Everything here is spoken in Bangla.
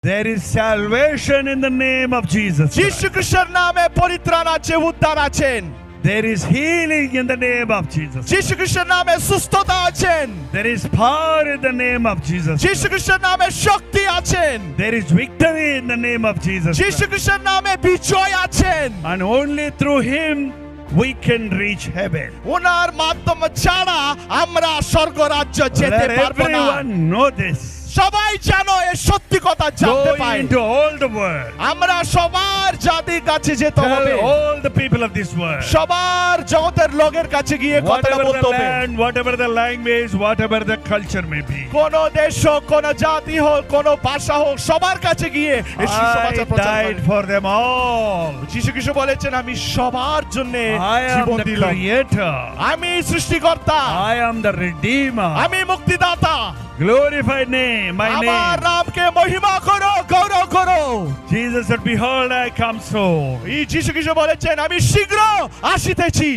There is salvation in the name of Jesus যীশু Christ. খ্রিস্টের নামে পরিত্রাণ আছে, উদ্ধার আছেন। There is healing in the name of Jesus. যীশু খ্রিস্টের নামে সুস্থতা আছেন। There is power in the name of Jesus. যীশু খ্রিস্টের নামে শক্তি আছেন। There is victory in the name of Jesus যীশু Christ. খ্রিস্টের নামে বিজয় আছেন। And only through him we can reach heaven. ওনার মাধ্যমে ছাড়া আমরা স্বর্গরাজ্য যেতে Let পারবো না। everyone know this. সবাই জানো এই সত্যি কথা জানতে Go pi. into all the world. আমরা সবার জাতির কাছে যেতে Tell হবে। all the people of this world. সবার জগতের লোকের কাছে গিয়ে কথাটা Whatever বলতে the হবে। land, whatever the language, whatever the culture may be. কোন দেশ হোক, কোন জাতি হোক, কোন ভাষা হোক, সবার কাছে গিয়ে এই I সুসমাচার প্রচার died করো। for them all. যীশু খ্রিস্ট বলেছেন, আমি সবার জন্য I am জীবন the দিলাম। creator. আমি সৃষ্টিকর্তা, I am the redeemer. আমি মুক্তিদাতা। Glorify my আমার name. নামকে মহিমা করো, গৌরব করো। Jesus said, behold, I come soon. এই যীশু খ্রিস্ট বলেছেন, আমি শীঘ্র আসিতেছি।